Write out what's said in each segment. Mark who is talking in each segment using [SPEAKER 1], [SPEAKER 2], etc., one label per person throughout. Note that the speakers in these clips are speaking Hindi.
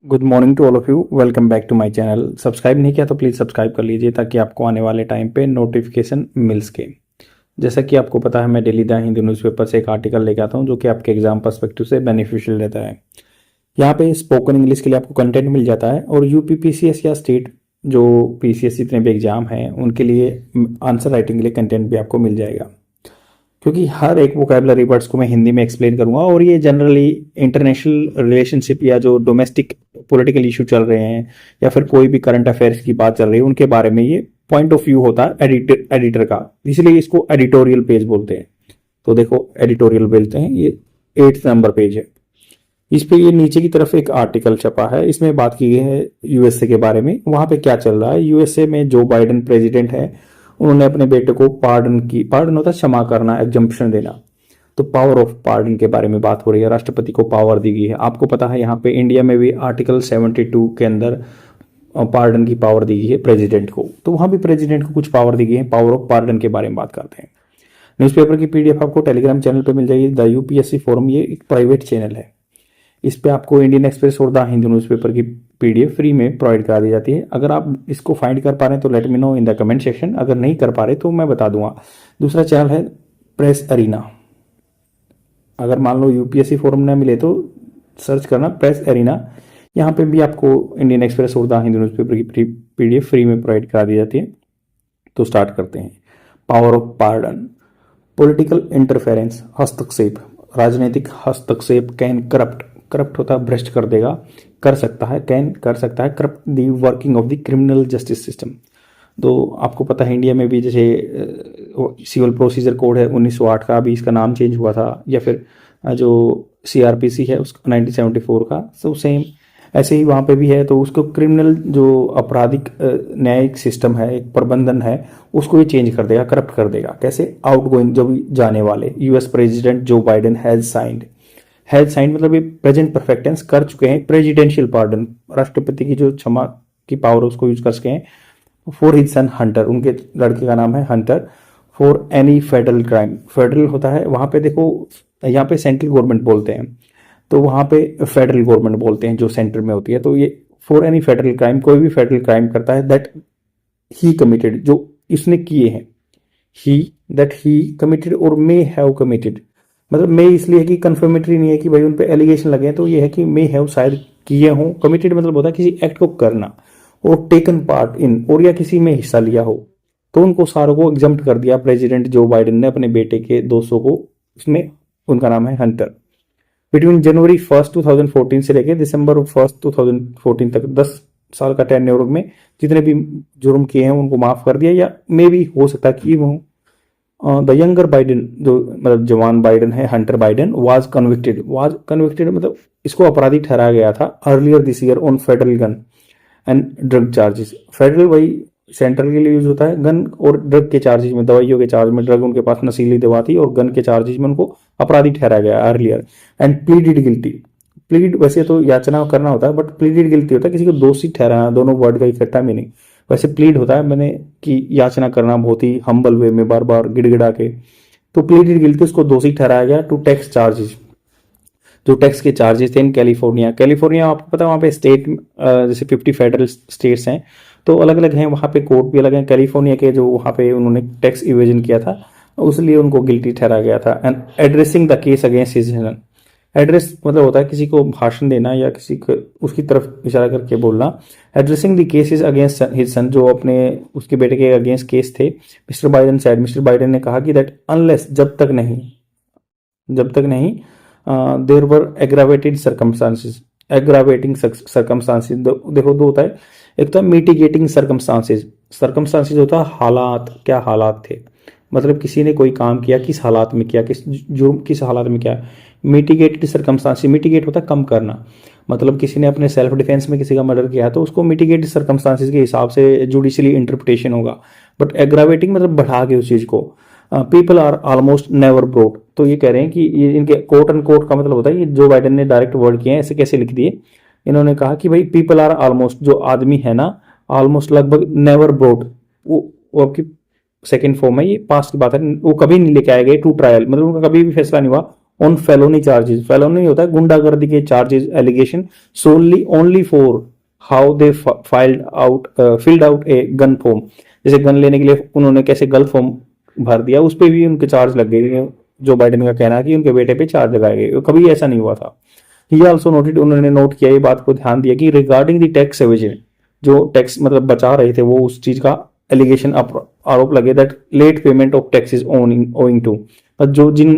[SPEAKER 1] Good morning to all of you. Welcome back to my channel. Subscribe नहीं किया तो प्लीज़ सब्सक्राइब कर लीजिए ताकि आपको आने वाले टाइम पे नोटिफिकेशन मिल सके। जैसा कि आपको पता है, मैं डेली द हिंदू न्यूज़पेपर से एक आर्टिकल लेके आता हूं जो कि आपके एग्जाम पर्सपेक्टिव से बेनिफिशियल रहता है। यहाँ पे स्पोकन इंग्लिश के लिए आपको कंटेंट मिल जाता है और यूपीपीसीएस या स्टेट जो पीसीएस जितने भी एग्जाम हैं उनके लिए आंसर राइटिंग के लिए कंटेंट भी आपको मिल जाएगा, क्योंकि हर एक वोकैबुलरी वर्ड्स को मैं हिंदी में एक्सप्लेन करूंगा और ये जनरली इंटरनेशनल रिलेशनशिप या जो डोमेस्टिक पॉलिटिकल इशू चल रहे हैं या फिर कोई भी करंट अफेयर्स की बात चल रही है उनके बारे में ये पॉइंट ऑफ व्यू होता है एडिटर का, इसलिए इसको एडिटोरियल पेज बोलते हैं। तो देखो एडिटोरियल बोलते हैं, ये 8th नंबर पेज है। इस पे ये नीचे की तरफ एक आर्टिकल छपा है, इसमें बात की गई है यूएसए के बारे में। वहां पे क्या चल रहा है, यूएसए में जो बाइडेन प्रेसिडेंट है उन्होंने अपने बेटे को पार्डन होता है क्षमा करना, एग्जम्पशन देना। तो पावर ऑफ पार्डन के बारे में बात हो रही है, राष्ट्रपति को पावर दी गई है। आपको पता है यहाँ पे इंडिया में भी आर्टिकल 72 के अंदर पार्डन की पावर दी गई है प्रेसिडेंट को, तो वहां भी प्रेसिडेंट को कुछ पावर दी गई है। पावर ऑफ पार्डन के बारे में बात करते हैं। न्यूज़पेपर की पीडीएफ आपको टेलीग्राम चैनल पे मिल जाएगी, द यूपीएससी फोरम। ये एक प्राइवेट चैनल है, इस पे आपको इंडियन एक्सप्रेस और द हिंदू न्यूज़पेपर की पीडीएफ फ्री में प्रोवाइड करा दी जाती है। अगर आप इसको फाइंड कर पा रहे हैं तो let me know in the comment section, अगर नहीं कर पा रहे तो मैं बता दूंगा। दूसरा चैनल है प्रेस अरीना। अगर मान लो यूपीएससी फोरम ना मिले तो सर्च करना प्रेस अरीना, यहाँ पे भी आपको इंडियन एक्सप्रेस और द हिंदू न्यूज़पेपर की पीडीएफ फ्री में प्रोवाइड करा दी जाती है। तो स्टार्ट करते हैं। Power of pardon. Political interference, हस्तक्षेप, राजनीतिक हस्तक्षेप कैन करप्ट होता है भ्रष्ट कर देगा, कर सकता है, कैन कर सकता है corrupt the working of the criminal justice system. तो आपको पता है इंडिया में भी जैसे सिविल प्रोसीजर कोड है 1908 का, अभी इसका नाम चेंज हुआ था, या फिर जो सीआरपीसी है उसका 1974 का, तो सेम ऐसे ही वहाँ पे भी है। तो उसको क्रिमिनल जो आपराधिक न्यायिक सिस्टम है, एक प्रबंधन है, उसको ये चेंज कर देगा, करप्ट कर देगा। कैसे? आउटगोइंग जो भी जाने वाले US president Joe Biden has signed मतलब ये प्रेजेंट परफेक्ट टेंस कर चुके हैं प्रेसिडेंशियल पार्डन, राष्ट्रपति की जो क्षमा की पावर उसको यूज कर सके हैं। फॉर हिज सन हंटर, उनके लड़के का नाम है Hunter. For any federal crime, federal होता है वहां पे, देखो यहाँ पे सेंट्रल गवर्नमेंट बोलते हैं तो वहां पे फेडरल गवर्नमेंट बोलते हैं जो सेंटर में होती है। तो ये फॉर एनी फेडरल क्राइम, कोई भी फेडरल क्राइम करता है दैट ही कमिटेड, जो इसने किए हैं, दैट ही कमिटेड और मे हैव कमिटेड, मतलब मे इसलिए है कि कंफर्मेटरी नहीं है कि भाई उन पे एलिगेशन लगे हैं, तो ये है कि मे हैव शायद किए हों। कमिटेड मतलब होता है किसी एक्ट को करना, और टेकन पार्ट इन, और या किसी में हिस्सा लिया हो। तो उनको सारों को एग्जम्प्ट कर दिया प्रेसिडेंट जो बाइडेन ने अपने बेटे के 200 को, उसमें उनका नाम है हंटर। बिटवीन जनवरी 1 2014 से लेकर दिसंबर 1 2014 तक 10 साल का टेन्योर में जितने भी जुर्म किए हैं उनको माफ कर दिया, या मे भी हो सकता है कि वो द यंगर बाइडेन, जो मतलब जवान बाइडेन है हंटर बाइडेन, वाज कन्विक्टेड मतलब इसको अपराधी ठहराया गया था earlier this year on federal gun and drug charges. Federal वही सेंट्रल के लिए यूज होता है, गन और ड्रग के चार्जेस में, दवाइयों के चार्ज में, ड्रग उनके पास नशीली दवा थी और गन के चार्जेस में उनको अपराधी ठहराया गया earlier. And pleaded guilty, plead वैसे तो याचना करना होता है, बट प्लीडेड गिल्टी होता है किसी को दोषी ठहराना, दोनों वर्ड का इकट्ठा मीनिंग। वैसे प्लीड होता है मैंने कि याचना करना बहुत ही हम्बल वे में, बार बार गिड़गिड़ा के। तो प्लीडेड गिल्टी, उसको दोषी ठहराया गया टू टैक्स चार्जेस, जो टैक्स के चार्जेस थे इन कैलिफोर्निया आपको पता है वहाँ पे स्टेट जैसे 50 फेडरल स्टेट्स हैं तो अलग अलग हैं, वहाँ पे कोर्ट भी अलग हैं। कैलिफोर्निया के जो वहाँ पे उन्होंने टैक्स इवेजन किया था उसलिए उनको गिल्टी ठहराया गया था। And addressing the case against his son, address मतलब होता है किसी को भाषण देना या किसी को उसकी तरफ इशारा करके बोलना। Addressing the cases against his son, जो अपने उसके बेटे के अगेंस्ट केस थे, मिस्टर बाइडेन ने कहा कि दैट अनलेस जब तक नहीं देयर वर एग्रावेटेड सर्कमस्टांसेस, देखो दो होता है, एक तो मिटिगेटिंग सर्कमस्टांसेस होता है हालात, क्या हालात थे, मतलब किसी ने कोई काम किया, किस हालात में किया, किस हालात में किया। मिटिगेटेड सर्कमस्टांसेस, मिटिगेट होता है कम करना, मतलब किसी ने अपने सेल्फ डिफेंस में किसी का मर्डर किया तो उसको मिटिगेटेड सर्कमस्टांसेस के हिसाब से जुडिशियली इंटरप्रिटेशन होगा। बट एग्रावेटिंग मतलब बढ़ा के उस चीज को। People are almost never brought, तो ये कह रहे हैं कि ये इनके कोट एंड कोट का मतलब होता है, ये जो बाइडेन ने डायरेक्ट वर्ड किए हैं ऐसे कैसे लिख दिए। इन्होंने कहा कि भाई पीपल आर ऑलमोस्ट, जो आदमी है ना, ऑलमोस्ट लगभग, नेवर ब्रोट वो आपकी सेकेंड फॉर्म है, ये पास्ट की बात है, वो कभी नहीं लेके आए गए टू ट्रायल, मतलब उनका कभी भी फैसला नहीं हुआ ऑन फेलोनी चार्जेस, फेलोनी होता है गुंडागर्दी के charges, allegation solely only for how they filled out a gun form, जैसे गन लेने के लिए उन्होंने कैसे गन फॉर्म भर दिया, उस पर भी उनके चार्ज लग गए। जो बाइडेन का कहना है कि उनके बेटे पे चार्ज लगाए गए, कभी ऐसा नहीं हुआ था। ही आल्सो नोटेड, उन्होंने नोट किया, ये बात को ध्यान दिया कि रिगार्डिंग द टैक्स एवेजन, जो टैक्स मतलब बचा रहे थे वो उस चीज का एलिगेशन आरोप लगे that late payment of taxes owing to, जो जिन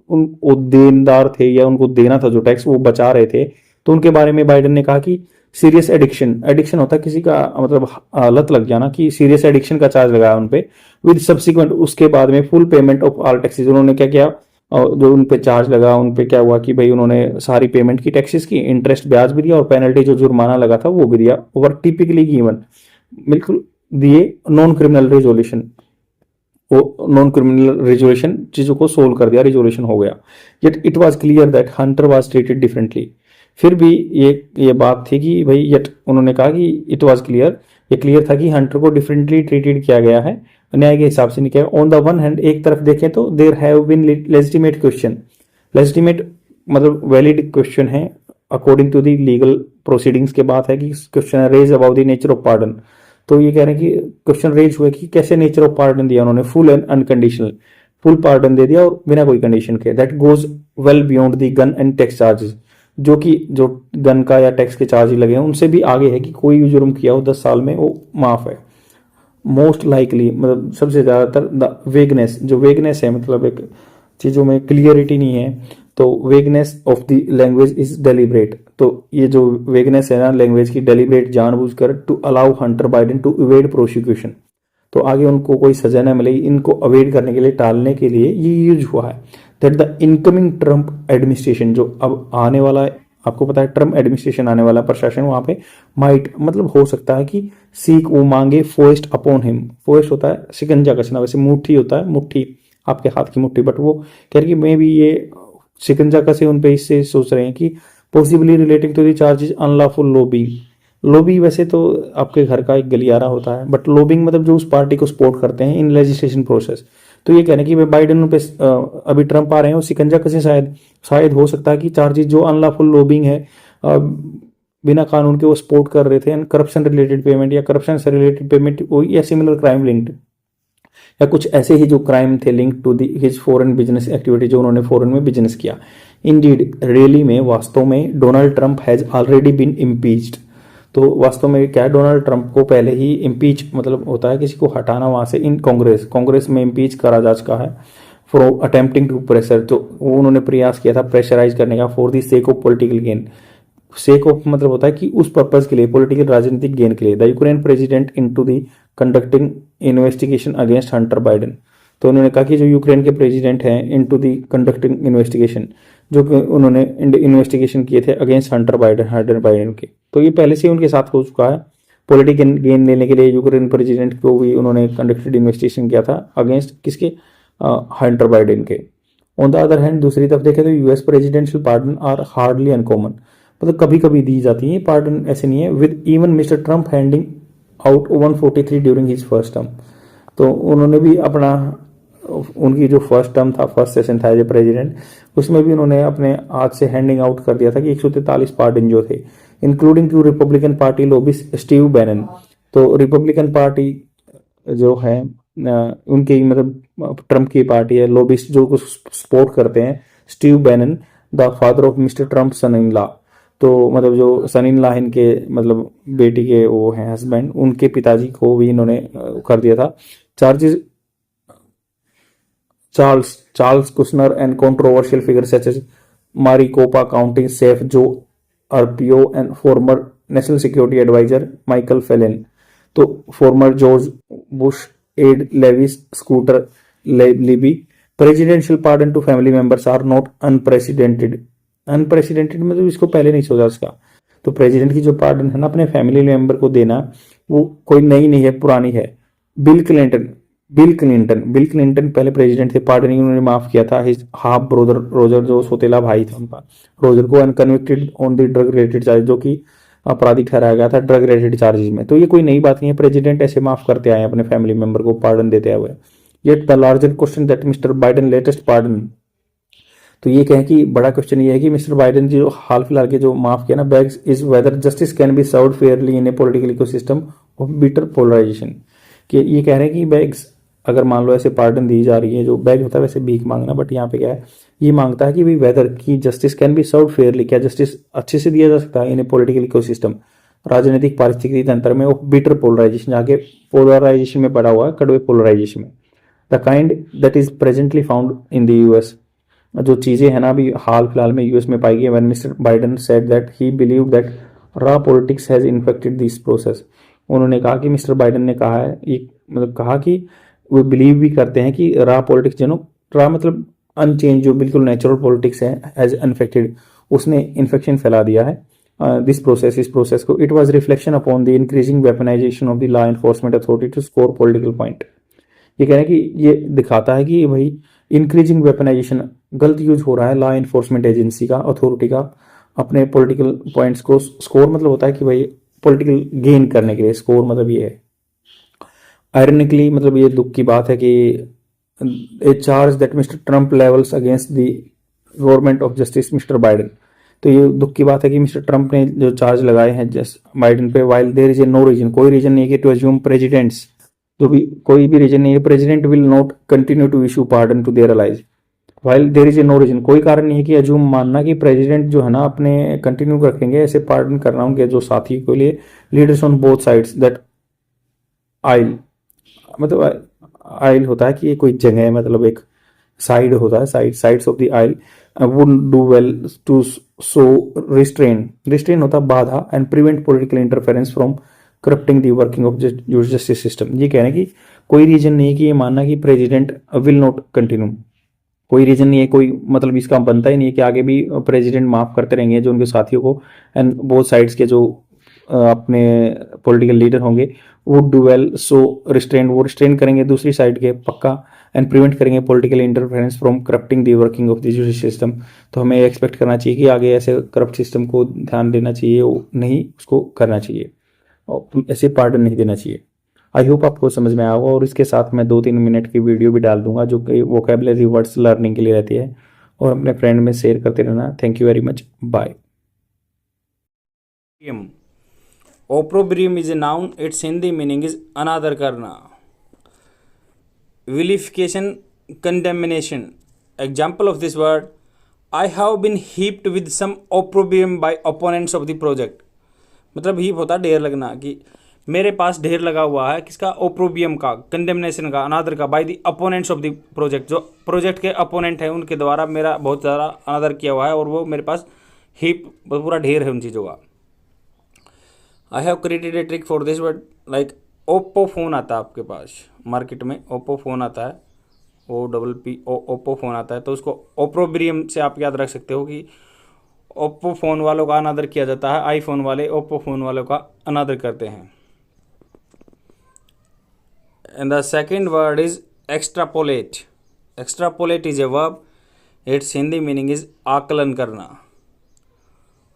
[SPEAKER 1] उन देनदार थे या उनको देना था जो टैक्स वो बचा रहे थे, तो उनके बारे में बाइडेन ने कहा कि सीरियस एडिक्शन, एडिक्शन होता है किसी का मतलब लत लग जाना, कि सीरियस एडिक्शन का चार्ज लगाया उन पे विद सब्सिक्वेंट, उसके बाद में full payment of all taxes, उन्होंने क्या किया, जो उन पे चार्ज लगा उन पे क्या हुआ कि भाई उन्होंने सारी पेमेंट की टैक्सेस की, इंटरेस्ट ब्याज भी दिया और पेनल्टी जो जुर्माना लगा था वो भी दिया, ओवर टिपिकली गिवन, बिल्कुल दिए। नॉन क्रिमिनल रेजोल्यूशन, वो नॉन क्रिमिनल रेजोल्यूशन चीजों को सोल्व कर दिया, रेजोल्यूशन हो गया। Yet it was clear that Hunter was treated differently, फिर भी ये बात थी कि भाई येट उन्होंने कहा कि इट वाज क्लियर, ये क्लियर था कि हंटर को डिफरेंटली ट्रीटेड किया गया है, न्याय के हिसाब से नहीं किया। ऑन द वन हैंड, एक तरफ देखें तो there have been legitimate question, legitimate मतलब वैलिड क्वेश्चन है according to the legal proceedings के बात है कि question raise about the nature of pardon, तो ये कह रहे हैं कि क्वेश्चन रेज हुए कि कैसे नेचर ऑफ पार्डन दिया उन्होंने, full and unconditional, full pardon दे दिया और बिना कोई कंडीशन के, that goes well beyond the gun and tax charges, जो कि जो गन का या टैक्स के चार्ज लगे हैं उनसे भी आगे है, कि कोई भी जुर्म किया हो 10 साल में वो माफ है। मोस्ट लाइकली मतलब सबसे ज्यादातर द वेगनेस, जो वेगनेस है मतलब एक चीजों में क्लियरिटी नहीं है, तो vagueness of the language is deliberate, तो ये जो वेगनेस है ना लैंग्वेज की, डेलिब्रेट जानबूझकर, to allow Hunter Biden to evade prosecution, तो आगे उनको कोई सजा न मिलेगी, इनको अवॉइड करने के लिए, टालने के लिए ये यूज हुआ है। That the incoming Trump administration, जो अब आने वाला है, आपको पता है ट्रम्प एडमिनिस्ट्रेशन आने वाला प्रशासन वहां पे, माइट मतलब हो सकता है कि सीक वो मांगे फोर्स्ड अपॉन हिम, फोर्स्ट होता है शिकंजा कसना, वैसे मुट्ठी होता है, मुट्ठी आपके हाथ की मुट्ठी, बट वो कह रही कि मे भी ये शिकंजा कसे उन पे, इससे सोच रहे हैं कि possibly relating to the charges unlawful lobbying, lobby वैसे तो आपके घर का एक गलियारा होता है, बट लॉबिंग मतलब जो उस पार्टी को सपोर्ट करते हैं इन लेजिस्लेशन प्रोसेस, तो ये कहने की बाइडेन पे अभी ट्रंप आ रहे हैं और सिकंजा कसे, शायद हो सकता है कि चार्जेस जो अनलॉफुल लॉबिंग है, बिना कानून के वो सपोर्ट कर रहे थे, करप्शन रिलेटेड पेमेंट या करप्शन से रिलेटेड पेमेंट या सिमिलर क्राइम लिंक्ड, या कुछ ऐसे ही जो क्राइम थे link to the his foreign business activity, जो उन्होंने फॉरेन में बिजनेस किया। इंडीड रियली में, वास्तव में, Donald Trump has already been impeached, तो वास्तव में क्या है, डोनाल्ड ट्रंप को पहले ही इम्पीच मतलब होता है किसी को हटाना वहां से, इन कांग्रेस में इम्पीच करा जा चुका है फॉर अटेम्प्टिंग टू प्रेशर, तो वो उन्होंने प्रयास किया था प्रेशराइज करने का, for the sake of political gain, sake of मतलब होता है कि उस पर्पज के लिए, पॉलिटिकल राजनीतिक गेन के लिए, the Ukraine president into the conducting investigation against Hunter Biden, तो उन्होंने कहा कि जो यूक्रेन के प्रेसिडेंट हैं इनटू दी कंडक्टिंग इन्वेस्टिगेशन, जो उन्होंने इन्वेस्टिगेशन किए थे अगेंस्ट हंटर बाइडेन के, तो ये पहले से उनके साथ हो चुका है, पॉलिटिकल गेन लेने के लिए यूक्रेन प्रेसिडेंट को भी उन्होंने कंडक्टेड इन्वेस्टिगेशन किया था अगेंस्ट किसके, हंटर बाइडेन के। ऑन द अदर हैंड, दूसरी तरफ देखें तो US presidential pardon are hardly uncommon, मतलब कभी कभी दी जाती है पार्डन, ऐसे नहीं है, with even mister Trump handing out 143 during his first term, तो उन्होंने भी अपना, उनकी जो फर्स्ट टर्म था, फर्स्ट सेशन था जो प्रेसिडेंट, उसमें भी उन्होंने अपने हाथ से हैंडिंग आउट कर दिया था कि 143 पार्डन जो थे, including two Republican party lobbyist Steve Bannon, तो रिपब्लिकन पार्टी जो है उनकी मतलब ट्रंप की पार्टी है, लॉबिस्ट जो कुछ सपोर्ट करते हैं, Steve Bannon the father of mister Trump son in law, तो मतलब जो सन इन लॉ इनके मतलब बेटी के वो हैं हस्बैंड, उनके पिताजी को भी इन्होंने कर दिया था charges. Charles Kushner and controversial figure such as Maricopa County sheriff Joe Arpaio and former national security adviser Michael Flynn, to former George Bush aide Lewis Scooter Libby, presidential pardons to family members are not unprecedented, unprecedented मतलब इसको पहले नहीं सोचा उसका, तो प्रेसिडेंट की जो पार्डन है ना अपने फैमिली मेंबर को देना, वो कोई नई नहीं है, पुरानी है। बिल क्लिंटन पहले प्रेसिडेंट थे, पार्डन उन्होंने माफ किया था हिज हाफ ब्रदर रोजर, जो सौतेला भाई था उनका रोजर को, unconvicted on the drug related charge, जो कि आपराधिक ठहराया गया था ड्रग रिलेटेड चार्जेस में, तो ये कोई नई बात नहीं है, प्रेसिडेंट ऐसे माफ करते आए अपने फैमिली मेंबर को पार्डन देते हुए। Yet the larger question that mister Biden latest pardon, तो ये कहें कि बड़ा क्वेश्चन ये है कि मिस्टर बाइडेन जी जो हाल फिलहाल के जो माफ किया ना begs is whether justice can be served fairly in a political ecosystem of bitter polarisation. कि ये कह रहे हैं कि बैग्स अगर मान लो ऐसे पार्डन दी जा रही है, जो बैग होता है वैसे भीख मांगना, बट यहाँ पे क्या है, ये मांगता है कि भाई वेदर की justice can be serve fairly, क्या जस्टिस अच्छे से दिया जा सकता है इन ए पॉलिटिकल इकोसिस्टम, राजनीतिक पारिस्थितिकी तंत्र में, ऑफ बिटर पोलराइजेशन, आगे पोलराइजेशन में पड़ा हुआ है, कड़वे पोलराइजेशन में, the kind that is presently found in the US. जो चीजें हैं ना अभी हाल फिलहाल में यूएस में पाई गई, when mister Biden said that he believe that raw politics has infected this process. उन्होंने कहा कि मिस्टर बाइडेन ने कहा है, ये मतलब कहा कि वो बिलीव भी करते हैं कि रॉ पॉलिटिक्स जो रॉ मतलब अनचेंज, जो बिल्कुल नेचुरल पॉलिटिक्स है एज इन्फेक्टेड, उसने इन्फेक्शन फैला दिया है दिस प्रोसेस, इस प्रोसेस को। It was reflection upon the increasing weaponisation of the law enforcement authority to score political point. ये कह रहे हैं कि ये दिखाता है कि भाई इंक्रीजिंग वेपनाइजेशन, गलत यूज हो रहा है लॉ एनफोर्समेंट एजेंसी का, अथॉरिटी का, अपने पॉलिटिकल पॉइंट्स को स्कोर मतलब होता है कि भाई पॉलिटिकल गेन करने के लिए, स्कोर मतलब ये है। आयरनिकली मतलब ये दुख की बात है कि ए charge that mister Trump levels against the government of justice mister Biden. तो ये दुख की बात है कि मिस्टर ट्रंप ने जो चार्ज लगाए हैं बाइडेन पे, while there is a no reason, कोई रीजन नहीं है कि टू अज्यूम प्रेसिडेंट्स, जो भी कोई भी रीजन नहीं है, president will not continue to issue pardon to their allies, while there is a no reason, कोई कारण नहीं है कि अज्यूम मानना कि प्रेसिडेंट जो है ना अपने कंटिन्यू रखेंगे ऐसे पार्डन करना उनके जो साथी के लिए, leaders on both sides that aisle, मतलब आइल होता है कि ये कोई जगह है, मतलब एक साइड होता है, sides of the aisle would do well to so restrain होता है बाधा, and prevent political interference from corrupting the working of justice system. ये कह रहे हैं कि कोई रीजन नहीं है कि ये मानना कि प्रेसिडेंट विल नॉट कंटिन्यू, कोई रीजन नहीं है, कोई मतलब इसका बनता ही नहीं है कि आगे भी प्रेसिडेंट माफ करते रहेंगे जो उनके साथियों को, एंड बोथ साइड्स के जो अपने पॉलिटिकल लीडर होंगे would do well so restrain, वो रिस्ट्रेन करेंगे दूसरी साइड के पक्का, एंड प्रिवेंट करेंगे political interference from corrupting the working of the judicial system. तो हमें एक्सपेक्ट करना चाहिए कि आगे ऐसे करप्ट सिस्टम को ध्यान देना चाहिए, नहीं उसको करना चाहिए, और ऐसे पार्डन नहीं देना चाहिए। आई होप आपको समझ में आया होगा, और इसके साथ मैं 2-3 मिनट की वीडियो भी डाल दूंगा जो कि वोकेबलरी वर्ड्स लर्निंग के लिए रहती है, और अपने फ्रेंड में शेयर करते रहना। Thank you very much, bye.
[SPEAKER 2] Opprobrium is a noun, its Hindi meaning is अनादर करना. Vilification, condemnation. Example of this word, I have been heaped with some opprobrium by opponents of the project. मतलब हीप होता है ढेर लगना, कि मेरे पास ढेर लगा हुआ है किसका, ओप्रोबियम का, कंडेमनेशन का, अनादर का, by the opponents of the project, जो प्रोजेक्ट के अपोनेंट हैं उनके द्वारा मेरा बहुत ज़्यादा अनादर किया हुआ है, और वो मेरे पास हीप पूरा ढेर है उन चीज़ों का। आई have created a trick for this word, like Oppo phone आता है आपके पास मार्केट में, ओप्पो फ़ोन आता है, OPP ओप्पो फ़ोन आता है, तो उसको ओप्रोब्रियम से आप याद रख सकते हो कि ओप्पो फ़ोन वालों का अनादर किया जाता है, आईफोन वाले ओप्पो फ़ोन वालों का अनादर करते हैं। And the second word is extrapolate. Extrapolate is a verb, it's Hindi meaning is आकलन करना।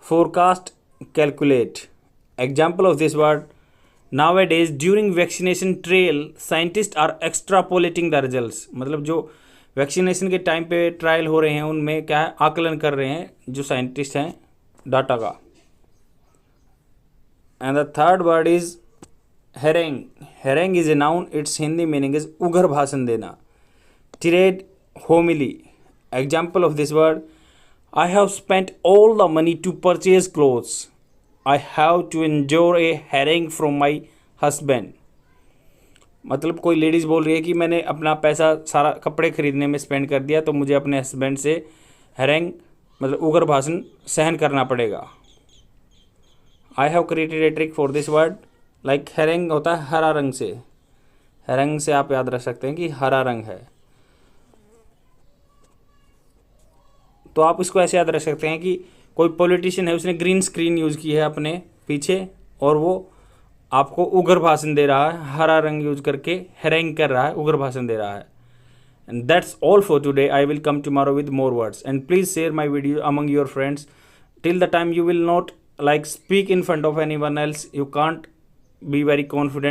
[SPEAKER 2] Forecast, calculate. Example of this word, nowadays during vaccination trial scientists are extrapolating the results। मतलब जो वैक्सीनेशन के टाइम पे ट्रायल हो रहे हैं उनमें क्या है, आकलन कर रहे हैं जो साइंटिस्ट हैं डाटा का। And the third word is harangue. Harangue is a noun, it's Hindi meaning is उघर भाषण देना। Tirade, homily. Example of this word, I have spent all the money to purchase clothes, I have to endure a harangue from my husband। मतलब कोई लेडीज़ बोल रही है कि मैंने अपना पैसा सारा कपड़े खरीदने में स्पेंड कर दिया, तो मुझे अपने हस्बैंड से हैरेंग मतलब उग्र भाषण सहन करना पड़ेगा। I have created a trick for this word, like harangue होता है हरा रंग से, हैरेंग से आप याद रख सकते हैं कि हरा रंग है, तो आप इसको ऐसे याद रख सकते हैं कि कोई पॉलिटिशियन है उसने ग्रीन स्क्रीन यूज़ की है अपने पीछे, और वो आपको उग्र भाषण दे रहा है, हरा रंग यूज करके हैरेंग कर रहा है, उग्र भाषण दे रहा है। And that's all for today. I will come tomorrow with more words, and please share my video among your friends. Till the time you will not like speak in front of anyone else, you can't be very confident.